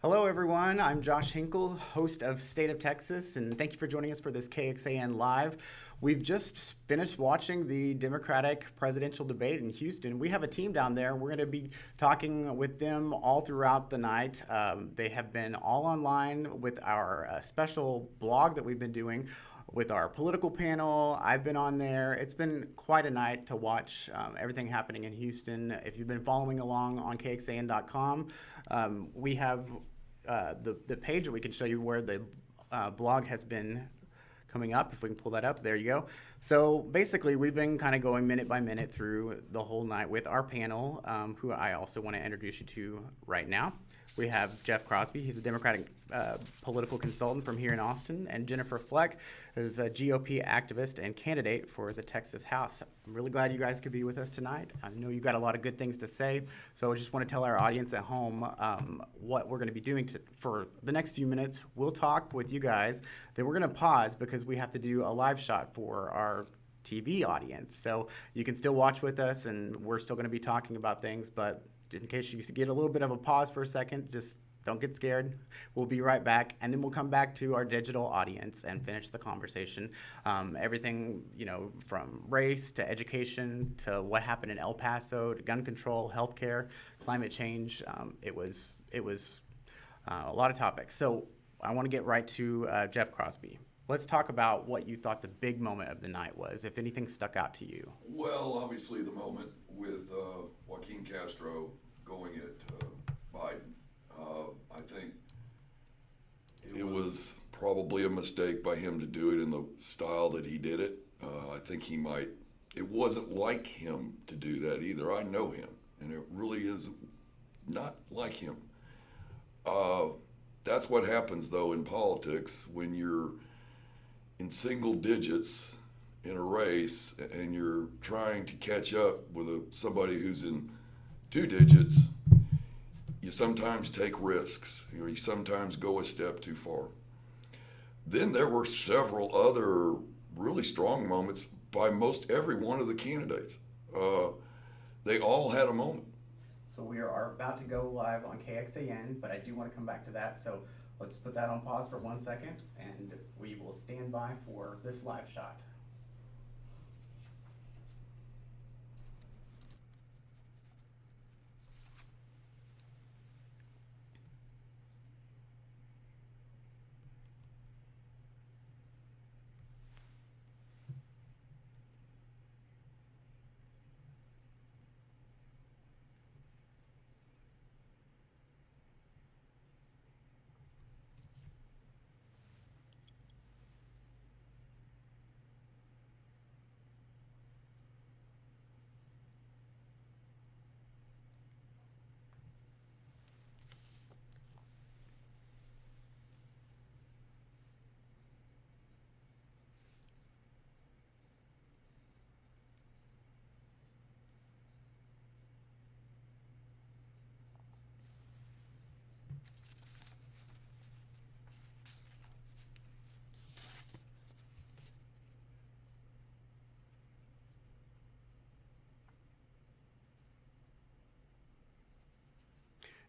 Hello, everyone. I'm Josh Hinkle, host of State of Texas, and thank you for joining us for this KXAN Live. We've just finished watching the Democratic presidential debate in Houston. We have a team down there. We're going to be talking with them all throughout the night. They have been all online with our special blog that we've been doing with our political panel. I've been on there. It's been quite a night to watch everything happening in Houston. If you've been following along on KXAN.com, we have the page that we can show you where the blog has been coming up. If we can pull that up, there you go. So basically, we've been kind of going minute by minute through the whole night with our panel, who I also want to introduce you to right now. We have Jeff Crosby. He's a Democratic political consultant from here in Austin, and Jennifer Fleck is a GOP activist and candidate for the Texas House. I'm really glad you guys could be with us tonight. I know you've got a lot of good things to say, so I just want to tell our audience at home what we're going to be doing for the next few minutes. We'll talk with you guys, then we're going to pause because we have to do a live shot for our TV audience. So you can still watch with us, and we're still going to be talking about things, but in case you get a little bit of a pause for a second, just don't get scared. We'll be right back, and then we'll come back to our digital audience and finish the conversation. Everything, from race to education to what happened in El Paso to gun control, healthcare, climate change. It was a lot of topics. So I want to get right to Jeff Crosby. Let's talk about what you thought the big moment of the night was, if anything stuck out to you. Well, obviously the moment with Joaquin Castro going at Biden. I think it was probably a mistake by him to do it in the style that he did it. I think it wasn't like him to do that either. I know him, and it really is not like him. That's what happens, though, in politics when you're in single digits in a race and you're trying to catch up with somebody who's in two digits. You sometimes take risks. You sometimes go a step too far. Then there were several other really strong moments by most every one of the candidates. They all had a moment. So we are about to go live on KXAN, but I do want to come back to that. So let's put that on pause for 1 second, and we will stand by for this live shot.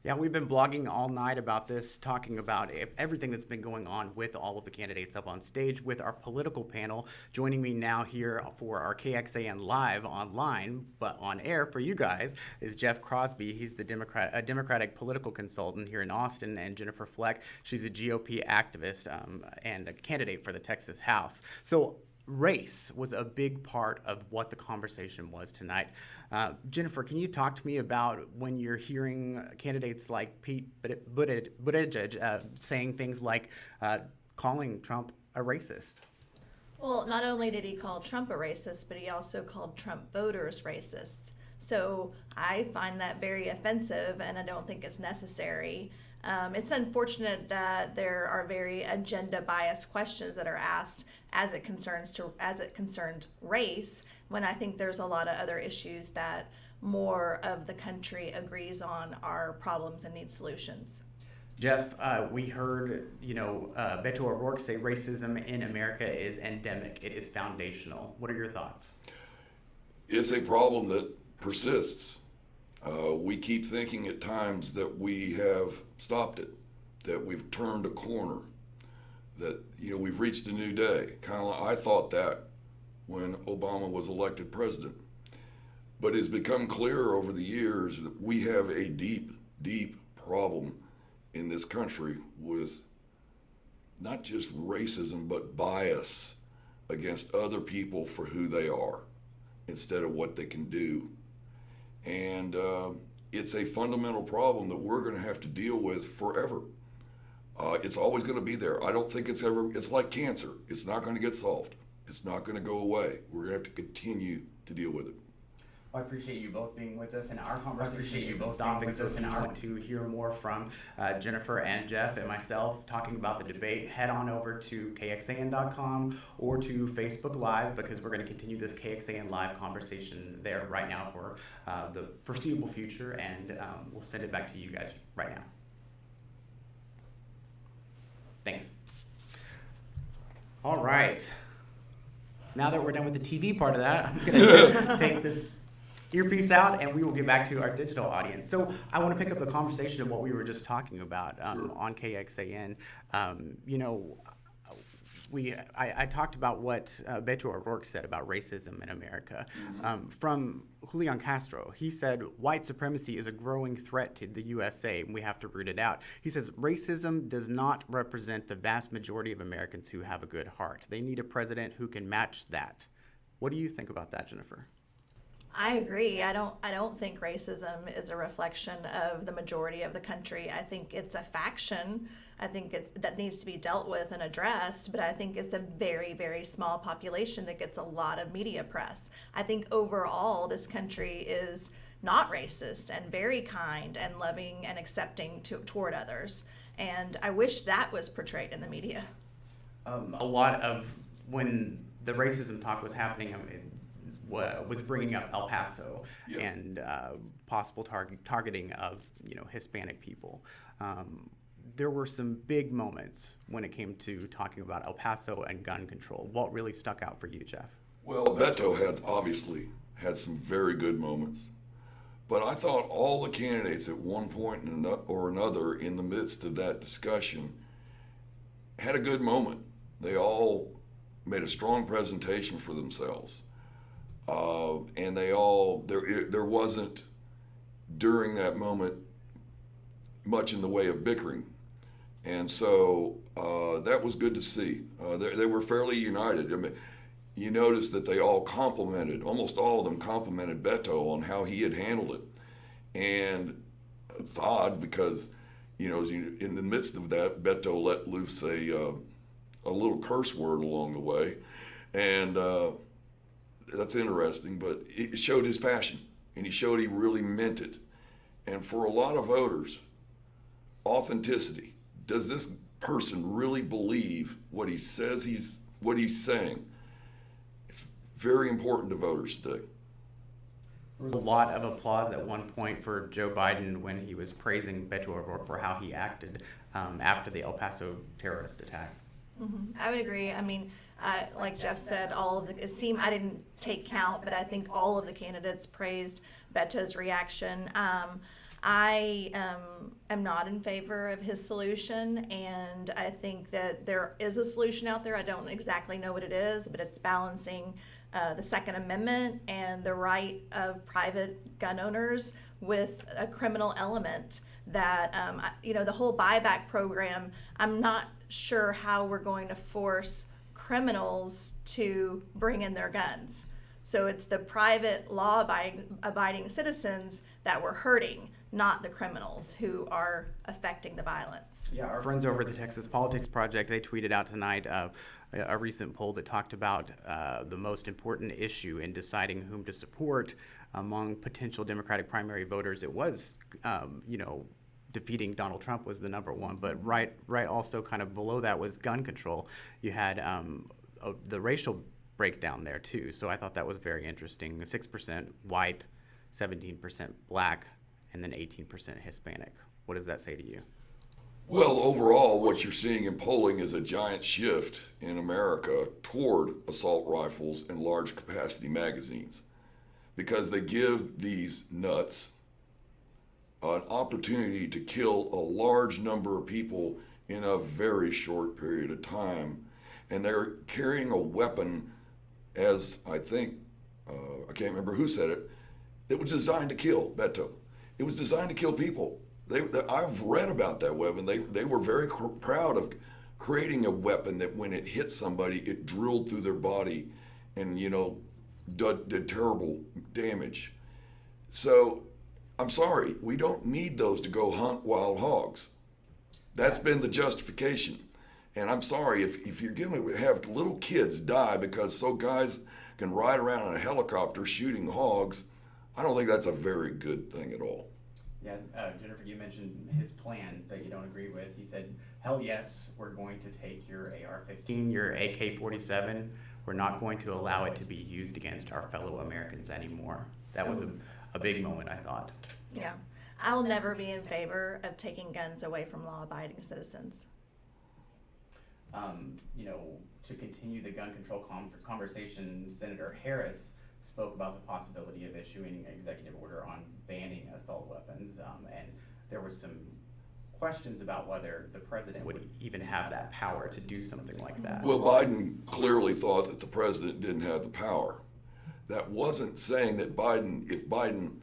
Yeah, we've been blogging all night about this, talking about everything that's been going on with all of the candidates up on stage with our political panel. Joining me now here for our KXAN Live online, but on air for you guys, is Jeff Crosby. He's a Democratic political consultant here in Austin, and Jennifer Fleck. She's a GOP activist and a candidate for the Texas House. So race was a big part of what the conversation was tonight. Jennifer, can you talk to me about when you're hearing candidates like Pete Buttigieg saying things like calling Trump a racist? Well, not only did he call Trump a racist, but he also called Trump voters racists. So I find that very offensive, and I don't think it's necessary. It's unfortunate that there are very agenda biased questions that are asked as it concerns race, when I think there's a lot of other issues that more of the country agrees on are problems and need solutions. Jeff, we heard, Beto O'Rourke say racism in America is endemic. It is foundational. What are your thoughts? It's a problem that persists. We keep thinking at times that we have stopped it, that we've turned a corner, that, you know, we've reached a new day. Kind of like, I thought that when Obama was elected president. But it's become clear over the years that we have a deep, deep problem in this country with not just racism, but bias against other people for who they are instead of what they can do. And it's a fundamental problem that we're going to have to deal with forever. It's always going to be there. I don't think it's like cancer. It's not going to get solved. It's not going to go away. We're going to have to continue to deal with it. I appreciate you both being with us in our conversation. You both stopping with us, and I want to hear more from Jennifer and Jeff and myself talking about the debate. Head on over to KXAN.com or to Facebook Live, because we're going to continue this KXAN Live conversation there right now for the foreseeable future, and we'll send it back to you guys right now. Thanks. All right. Now that we're done with the TV part of that, I'm going to take this earpiece out, and we will get back to our digital audience. So I want to pick up the conversation of what we were just talking about on KXAN. You know, I talked about what Beto O'Rourke said about racism in America. From Julian Castro, he said, white supremacy is a growing threat to the USA, and we have to root it out. He says, racism does not represent the vast majority of Americans who have a good heart. They need a president who can match that. What do you think about that, Jennifer? I agree. I don't think racism is a reflection of the majority of the country. I think it's a faction. I think that needs to be dealt with and addressed, but I think it's a very, very small population that gets a lot of media press. I think overall this country is not racist and very kind and loving and accepting toward others. And I wish that was portrayed in the media. A lot of when the racism talk was happening, was bringing up El Paso and possible targeting of Hispanic people. There were some big moments when it came to talking about El Paso and gun control. What really stuck out for you, Jeff? Well, Beto has obviously had some very good moments, but I thought all the candidates at one point or another in the midst of that discussion had a good moment. They all made a strong presentation for themselves. And there wasn't during that moment much in the way of bickering. And so that was good to see. They were fairly united. I mean, you notice that they all almost all of them complimented Beto on how he had handled it. And it's odd because, in the midst of that, Beto let loose a little curse word along the way. And that's interesting, but it showed his passion, and he showed he really meant it. And for a lot of voters, authenticity. Does this person really believe what he says what he's saying? It's very important to voters today. There was a lot of applause at one point for Joe Biden when he was praising Beto O'Rourke for how he acted after the El Paso terrorist attack. Mm-hmm. I would agree. I mean, like Jeff said, I didn't take count, but I think all of the candidates praised Beto's reaction. I am not in favor of his solution, and I think that there is a solution out there. I don't exactly know what it is, but it's balancing the Second Amendment and the right of private gun owners with a criminal element that, the whole buyback program, I'm not sure how we're going to force criminals to bring in their guns. So it's the private law-abiding citizens that we're hurting, not the criminals who are affecting the violence. Yeah, our friends over at the Texas Politics Project, they tweeted out tonight a recent poll that talked about the most important issue in deciding whom to support among potential Democratic primary voters. It was, defeating Donald Trump was the number one, but right also kind of below that was gun control. You had the racial breakdown there too, so I thought that was very interesting. 6% white, 17% black, and then 18% Hispanic. What does that say to you? Well, overall, what you're seeing in polling is a giant shift in America toward assault rifles and large capacity magazines, because they give these nuts an opportunity to kill a large number of people in a very short period of time. And they're carrying a weapon, as I think, I can't remember who said it, that was designed to kill, Beto. It was designed to kill people. I've read about that weapon. They were very proud of creating a weapon that when it hit somebody, it drilled through their body and, did terrible damage. So I'm sorry, we don't need those to go hunt wild hogs. That's been the justification. And I'm sorry, if you're going to have little kids die because guys can ride around in a helicopter shooting hogs, I don't think that's a very good thing at all. Yeah, Jennifer, you mentioned his plan that you don't agree with. He said, hell yes, we're going to take your AR-15, your AK-47. We're not going to allow it to be used against our fellow Americans anymore. That was a big moment, I thought. Yeah. I'll never be in favor of taking guns away from law-abiding citizens. To continue the gun control conversation, Senator Harris spoke about the possibility of issuing an executive order on banning assault weapons, and there was some questions about whether the president would even have that power to do something like that. Well, Biden clearly thought that the president didn't have the power. That wasn't saying that if Biden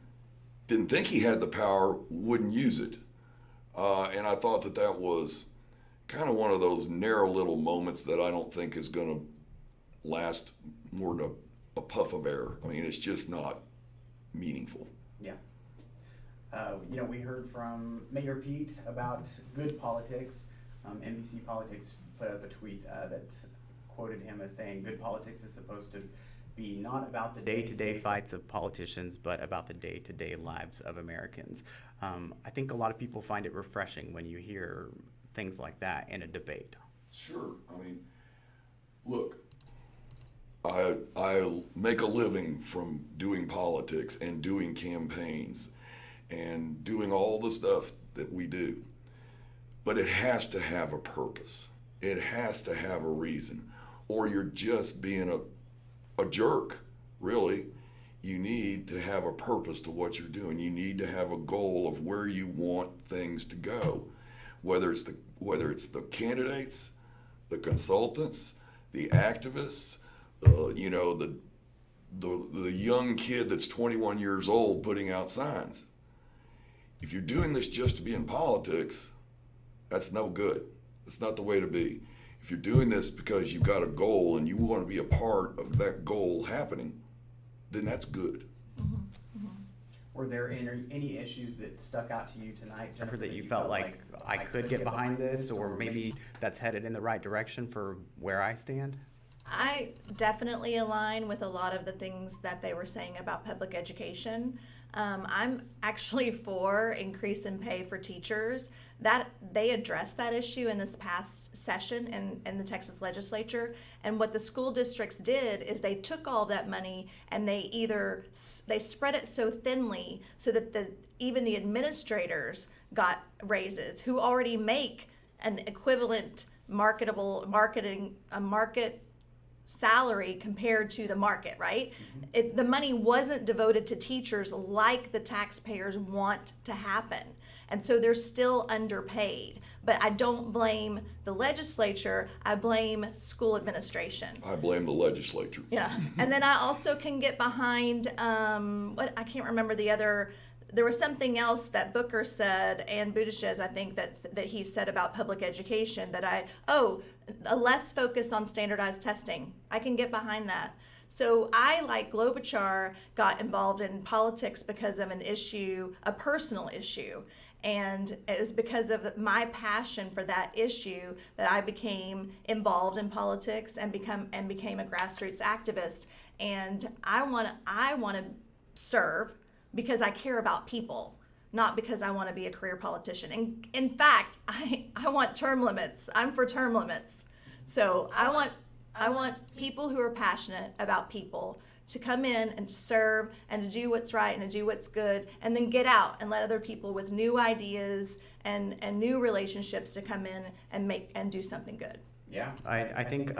didn't think he had the power, wouldn't use it. And I thought that was kind of one of those narrow little moments that I don't think is going to last more than a puff of air. I mean, it's just not meaningful. Yeah. We heard from Mayor Pete about good politics. NBC Politics put up a tweet that quoted him as saying, good politics is supposed to be not about the day-to-day fights of politicians, but about the day-to-day lives of Americans. I think a lot of people find it refreshing when you hear things like that in a debate. Sure. I mean, look, I make a living from doing politics and doing campaigns and doing all the stuff that we do. But it has to have a purpose. It has to have a reason. Or you're just being a jerk, really. You need to have a purpose to what you're doing. You need to have a goal of where you want things to go. Whether it's the candidates, the consultants, the activists, the young kid that's 21 years old putting out signs. If you're doing this just to be in politics, that's no good. That's not the way to be. If you're doing this because you've got a goal and you want to be a part of that goal happening, then that's good. Mm-hmm. Mm-hmm. Were there any issues that stuck out to you tonight, Jennifer, that you felt like I could get behind this, or maybe that's headed in the right direction for where I stand? I definitely align with a lot of the things that they were saying about public education. I'm actually for increase in pay for teachers. That they addressed that issue in this past session in the Texas legislature. And what the school districts did is they took all that money and they spread it so thinly so that even the administrators got raises who already make an equivalent market salary compared to the market, right? Mm-hmm. The money wasn't devoted to teachers like the taxpayers want to happen. And so they're still underpaid. But I don't blame the legislature, I blame school administration. I blame the legislature. Yeah. And then I also can get behind, I can't remember the other, there was something else that Booker said, and Buttigieg, I think that he said about public education a less focus on standardized testing. I can get behind that. So I, like Klobuchar, got involved in politics because of a personal issue. And it was because of my passion for that issue that I became involved in politics and became a grassroots activist. And I want to serve because I care about people, not because I want to be a career politician. And in fact, I want term limits. I'm for term limits. So I want people who are passionate about people to come in and serve and to do what's right and to do what's good, and then get out and let other people with new ideas and new relationships to come in and do something good. Yeah, I think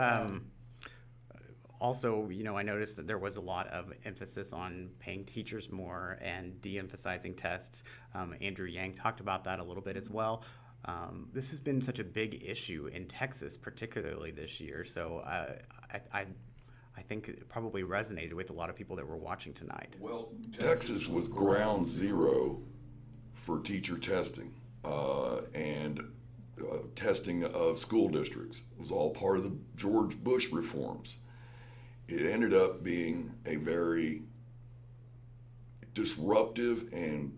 Also, I noticed that there was a lot of emphasis on paying teachers more and de-emphasizing tests. Andrew Yang talked about that a little bit as well. This has been such a big issue in Texas, particularly this year. So I think it probably resonated with a lot of people that were watching tonight. Well, Texas was ground zero for teacher testing and testing of school districts. It was all part of the George Bush reforms. It ended up being a very disruptive and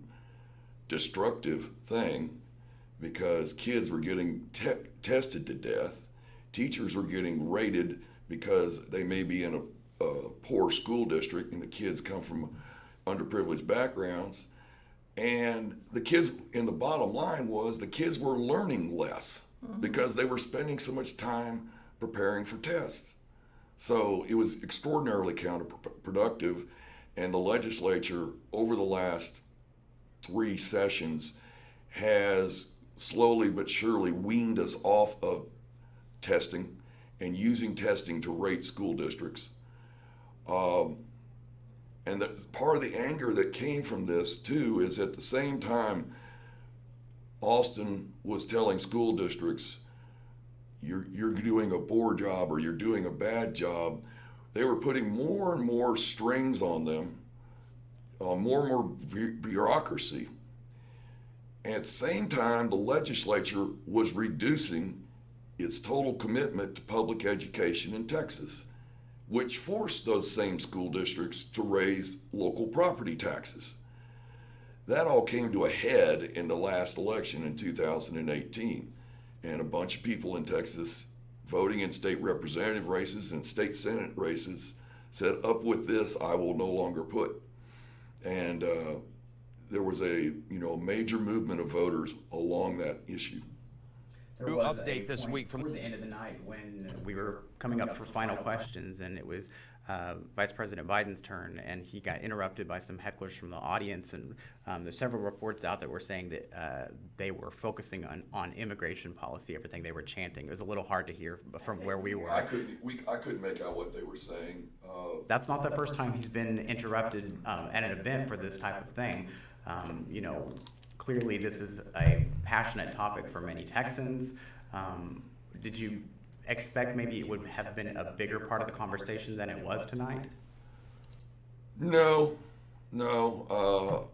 destructive thing because kids were getting tested to death. Teachers were getting rated because they may be in a poor school district and the kids come from underprivileged backgrounds. And the kids, in the bottom line was the kids were learning less because they were spending so much time preparing for tests. So it was extraordinarily counterproductive, and the legislature over the last 3 sessions has slowly but surely weaned us off of testing and using testing to rate school districts. And part of the anger that came from this too is at the same time Austin was telling school districts, you're doing a poor job or you're doing a bad job. They were putting more and more strings on them, more and more bureaucracy. And at the same time, the legislature was reducing its total commitment to public education in Texas, which forced those same school districts to raise local property taxes. That all came to a head in the last election in 2018. And a bunch of people in Texas voting in state representative races and state senate races said, up with this, I will no longer put. And there was a major movement of voters along that issue. There New was update a this point week from toward the end of the night when we were coming up for final questions, and it was Vice President Biden's turn, and he got interrupted by some hecklers from the audience. And there's several reports out that were saying that they were focusing on immigration policy, everything they were chanting. It was a little hard to hear from where we were. I couldn't make out what they were saying. That's not the first time he's been interrupted at an event for this type of thing. Clearly, this is a passionate topic for many Texans. Did you expect maybe it would have been a bigger part of the conversation than it was tonight? No.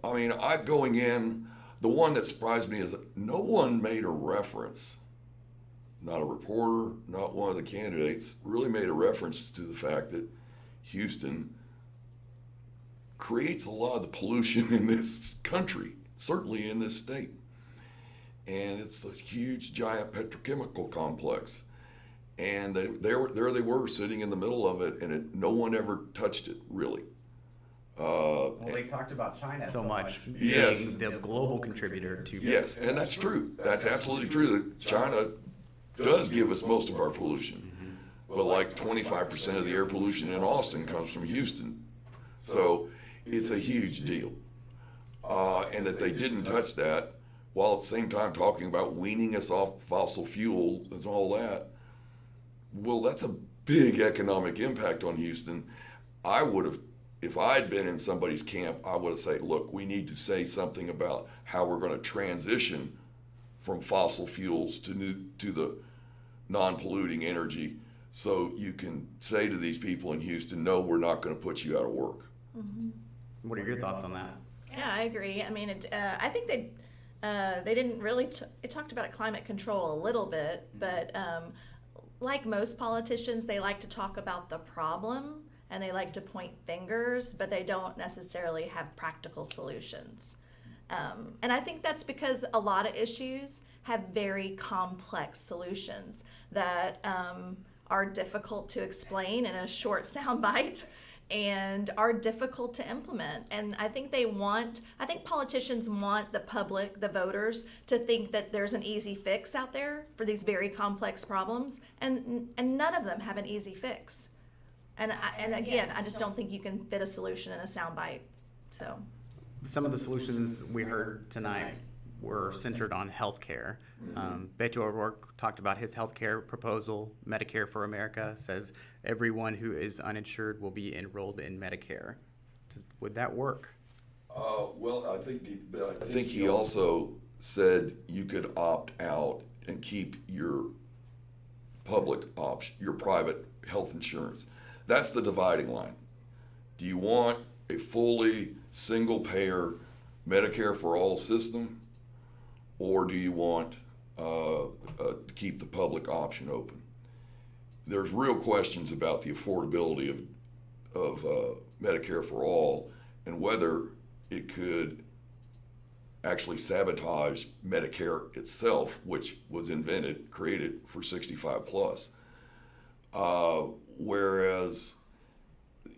I mean, going in, the one that surprised me is that no one made a reference. Not a reporter, not one of the candidates, really made a reference to the fact that Houston creates a lot of the pollution in this country, certainly in this state. And it's a huge, giant petrochemical complex. And there they were sitting in the middle of it, and no one ever touched it, really. Well, they talked about China so much Yes. being the global contributor to. Yes, and that's true. That's absolutely true that China does give us most of our pollution. But like 25% of the air pollution in Austin comes from Houston. So it's a huge deal. And that they didn't touch that, while at the same time talking about weaning us off fossil fuels and all that. Well, that's a big economic impact on Houston. I would have, if I'd been in somebody's camp, I would have said, look, we need to say something about how we're going to transition from fossil fuels to the non-polluting energy, so you can say to these people in Houston, no, we're not going to put you out of work. Mm-hmm. What are your thoughts on that? Yeah, I agree. I mean, I think they didn't really. It talked about climate control a little bit, but like most politicians, they like to talk about the problem and they like to point fingers, but they don't necessarily have practical solutions. And I think that's because a lot of issues have very complex solutions that are difficult to explain in a short soundbite and are difficult to implement. And I think politicians want the public, the voters, to think that there's an easy fix out there for these very complex problems, and none of them have an easy fix. And again, I just don't think you can fit a solution in a soundbite. So Some of the solutions we heard tonight, were centered on healthcare. Beto O'Rourke talked about his healthcare proposal. Medicare for America says everyone who is uninsured will be enrolled in Medicare. Would that work? Well, I think he also said you could opt out and keep your public option, your private health insurance. That's the dividing line. Do you want a fully single-payer Medicare for all system, or do you want to keep the public option open? There's real questions about the affordability of Medicare for all and whether it could actually sabotage Medicare itself, which was created for 65 plus. Whereas,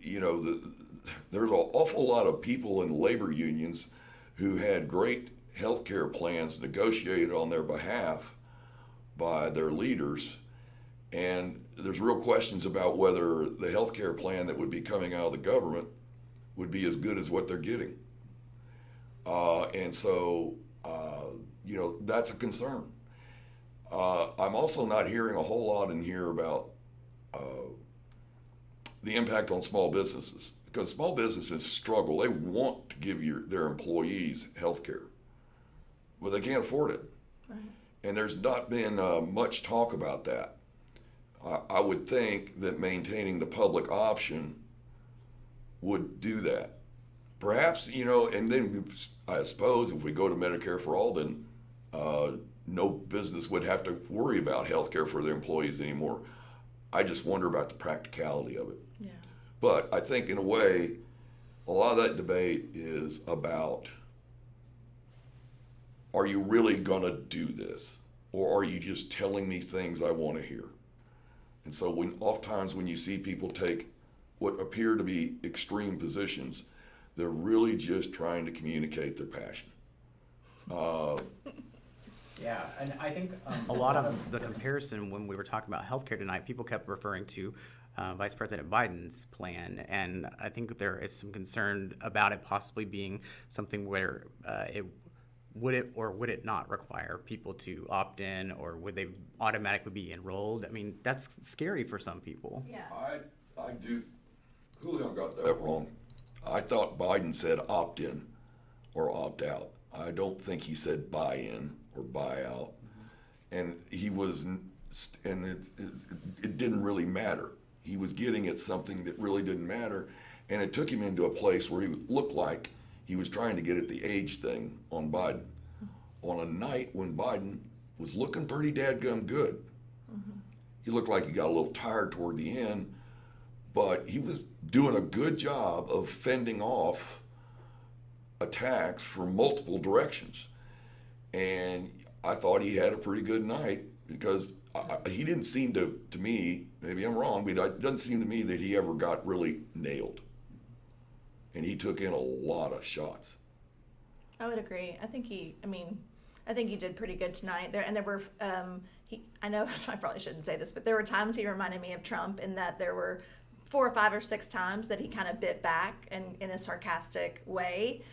there's an awful lot of people in labor unions who had great health care plans negotiated on their behalf by their leaders. And there's real questions about whether the health care plan that would be coming out of the government would be as good as what they're getting. And so, that's a concern. I'm also not hearing a whole lot in here about the impact on small businesses, because small businesses struggle. They want to give their employees health care, but they can't afford it. Right. And there's not been much talk about that. I would think that maintaining the public option would do that. Perhaps, and then I suppose if we go to Medicare for all, then no business would have to worry about health care for their employees anymore. I just wonder about the practicality of it. Yeah. But I think in a way, a lot of that debate is about, are you really going to do this? Or are you just telling me things I want to hear? And so oftentimes when you see people take what appear to be extreme positions, they're really just trying to communicate their passion. Yeah, and I think a lot of the comparison when we were talking about healthcare tonight, people kept referring to Vice President Biden's plan, and I think there is some concern about it possibly being something where would it not require people to opt in, or would they automatically be enrolled? I mean, that's scary for some people. Yeah. I do. Julio got that wrong. I thought Biden said opt in or opt out. I don't think he said buy in or buy out. And he was, and it didn't really matter. He was getting at something that really didn't matter, and it took him into a place where he looked like he was trying to get at the age thing on Biden. On a night when Biden was looking pretty dadgum good. He looked like he got a little tired toward the end, but he was doing a good job of fending off attacks from multiple directions. And I thought he had a pretty good night because he didn't seem to me, maybe I'm wrong, but it doesn't seem to me that he ever got really nailed. And he took in a lot of shots. I would agree. I think he did pretty good tonight. There were, I know I probably shouldn't say this, but there were times he reminded me of Trump in that there were 4 or 5 or 6 times that he kind of bit back in a sarcastic way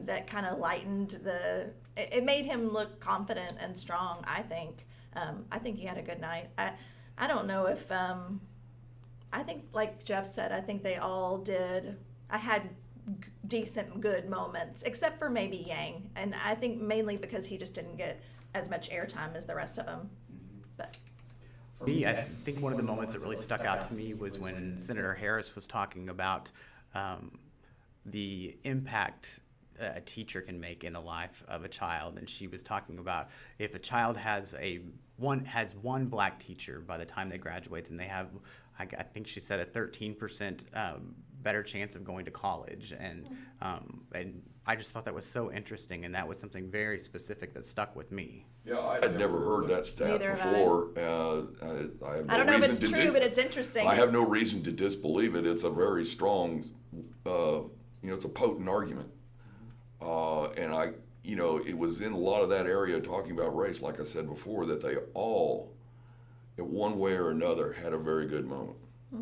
that kind of lightened it made him look confident and strong, I think. I think he had a good night. I don't know if, I think like Jeff said, I think they all did. I had decent, good moments, except for maybe Yang. And I think mainly because he just didn't get as much airtime as the rest of them. But for me, I think one of the moments that really stuck out to me was when Senator Harris was talking about the impact a teacher can make in the life of a child, and she was talking about if a child has one black teacher by the time they graduate, then they have, I think she said, a 13% better chance of going to college, and I just thought that was so interesting, and that was something very specific that stuck with me. Yeah, I had never heard that stat before. I don't know if it's true, but it's interesting. I have no reason to disbelieve it. It's a very strong, it's a potent argument. And it was in a lot of that area talking about race, like I said before, that they all, in one way or another, had a very good moment,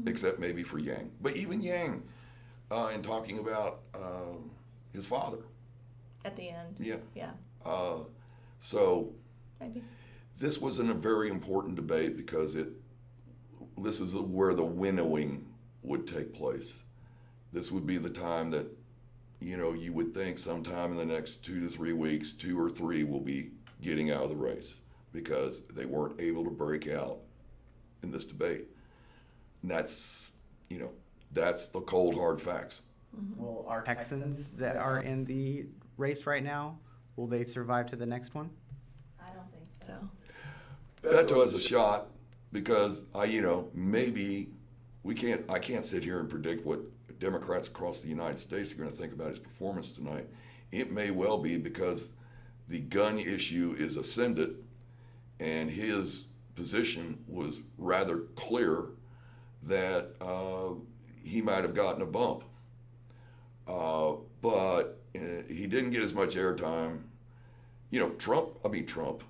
except maybe for Yang. But even Yang, in talking about his father. At the end. Yeah. Yeah. So Maybe. this wasn't a very important debate because this is where the winnowing would take place. This would be the time that, you would think sometime in the next 2 to 3 weeks, 2 or 3 will be getting out of the race because they weren't able to break out in this debate. And that's the cold hard facts. Will our Texans that are in the race right now, will they survive to the next one? I don't think so. Beto has a shot because maybe I can't sit here and predict what Democrats across the United States are going to think about his performance tonight. It may well be because the gun issue is ascendant and his position was rather clear that he might have gotten a bump. But he didn't get as much airtime. Trump.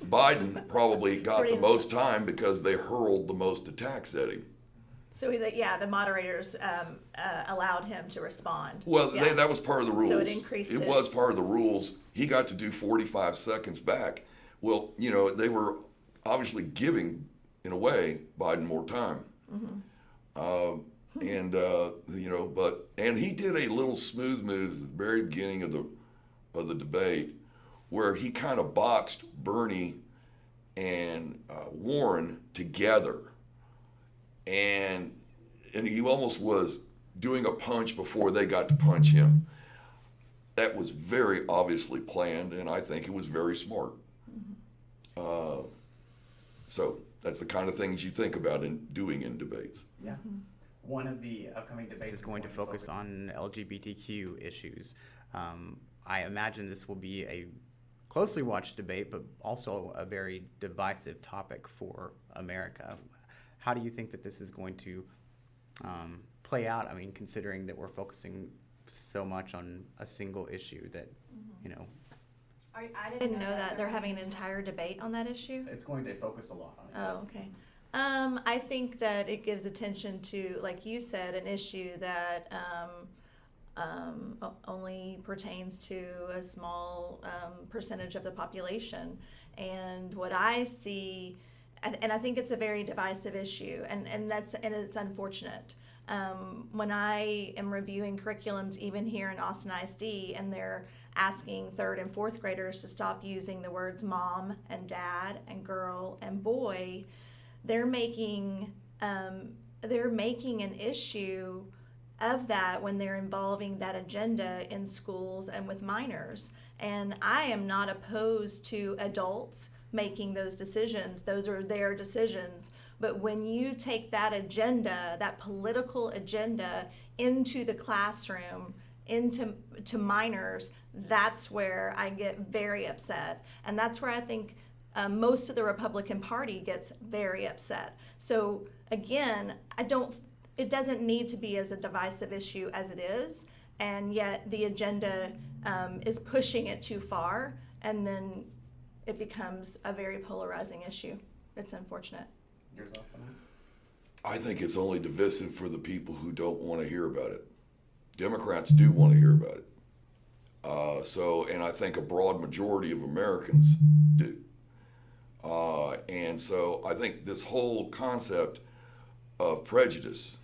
Biden probably got the most time because they hurled the most attacks at him. So the moderators allowed him to respond. Well, that was part of the rules. So it increased It was part of the rules. He got to do 45 seconds back. Well, they were obviously giving, in a way, Biden more time. Mm-hmm. And he did a little smooth move at the very beginning of the debate, where he kind of boxed Bernie and Warren together, and he almost was doing a punch before they got to punch him. That was very obviously planned, and I think it was very smart. Mm-hmm. So that's the kind of things you think about doing in debates. Yeah. Mm-hmm. One of the upcoming debates is going to focus on LGBTQ issues. I imagine this will be a closely watched debate, but also a very divisive topic for America. How do you think that this is going to play out? I mean, considering that we're focusing so much on a single issue that, I didn't know that they're having an entire debate on that issue. It's going to focus a lot on it. Oh, okay. I think that it gives attention to, like you said, an issue that only pertains to a small percentage of the population. And what I see, and I think it's a very divisive issue, and it's unfortunate. When I am reviewing curriculums, even here in Austin ISD, and they're asking 3rd and 4th graders to stop using the words mom and dad and girl and boy, they're making an issue of that when they're involving that agenda in schools and with minors. And I am not opposed to adults making those decisions. Those are their decisions. But when you take that agenda, that political agenda, into the classroom, into minors, that's where I get very upset. And that's where I think most of the Republican Party gets very upset. So again, it doesn't need to be as a divisive issue as it is, and yet the agenda is pushing it too far, and then it becomes a very polarizing issue. It's unfortunate. Your thoughts on that? I think it's only divisive for the people who don't want to hear about it. Democrats do want to hear about it. And I think a broad majority of Americans do. And so I think this whole concept of prejudice,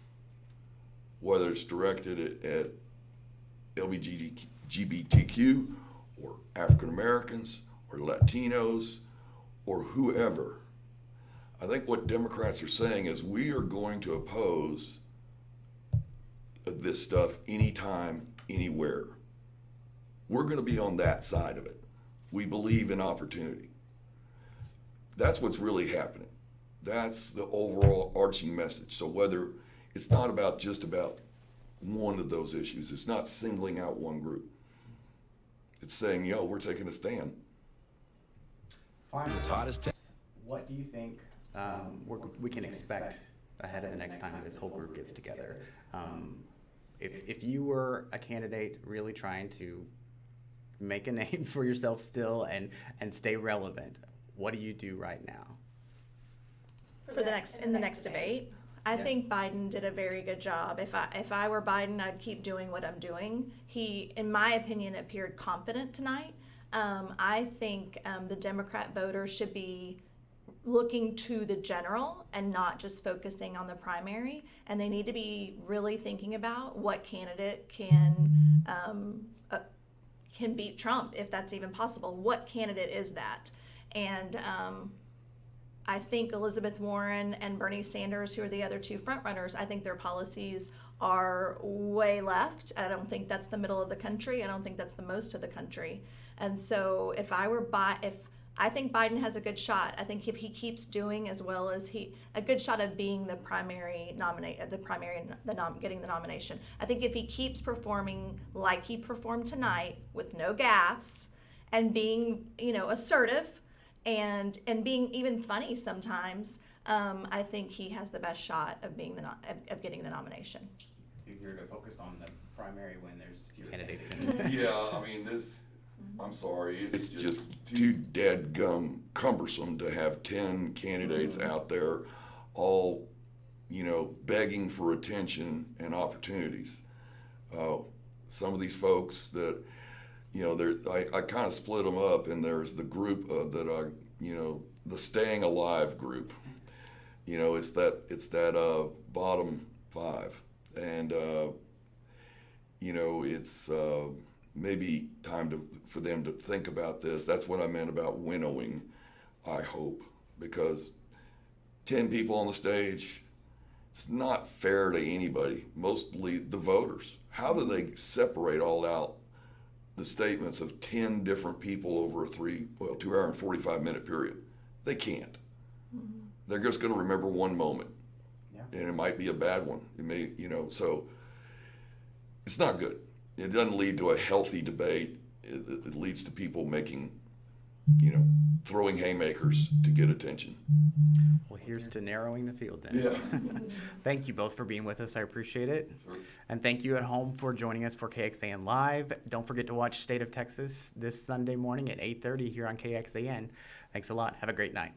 whether it's directed at LGBTQ or African Americans or Latinos or whoever, I think what Democrats are saying is we are going to oppose this stuff anytime, anywhere. We're going to be on that side of it. We believe in opportunity. That's what's really happening. That's the overall arching message. So whether it's not just about one of those issues, it's not singling out one group. It's saying, we're taking a stand. Final thoughts. What do you think we can expect ahead of the next time this whole group gets together? If you were a candidate really trying to make a name for yourself still and stay relevant, what do you do right now? In the next debate, I think Biden did a very good job. If I were Biden, I'd keep doing what I'm doing. He, in my opinion, appeared confident tonight. I think the Democrat voters should be looking to the general and not just focusing on the primary. And they need to be really thinking about what candidate can beat Trump, if that's even possible. What candidate is that? And I think Elizabeth Warren and Bernie Sanders, who are the other two frontrunners, I think their policies are way left. I don't think that's the middle of the country. I don't think that's the most of the country. And so if I think Biden has a good shot. I think if he keeps doing as well as a good shot of being the primary getting the nomination. I think if he keeps performing like he performed tonight with no gaffes and being, assertive and being even funny sometimes, I think he has the best shot of being of getting the nomination. It's easier to focus on the primary when there's fewer Candidates. Yeah, I mean, I'm sorry, it's just too dadgum cumbersome to have 10 candidates out there all, begging for attention and opportunities. Some of these folks that, I kind of split them up, and there's the group the staying alive group. It's that bottom five, and it's maybe time for them to think about this. That's what I meant about winnowing, I hope, because 10 people on the stage, it's not fair to anybody, mostly the voters. How do they separate all out the statements of 10 different people over a 2 hour and 45-minute period? They can't. Mm-hmm. They're just going to remember one moment. Yeah. And it might be a bad one. It may, so it's not good. It doesn't lead to a healthy debate. It leads to people making, throwing haymakers to get attention. Well, here's to narrowing the field then. Yeah. Thank you both for being with us. I appreciate it. Sure. And thank you at home for joining us for KXAN Live. Don't forget to watch State of Texas this Sunday morning at 8:30 here on KXAN. Thanks a lot. Have a great night.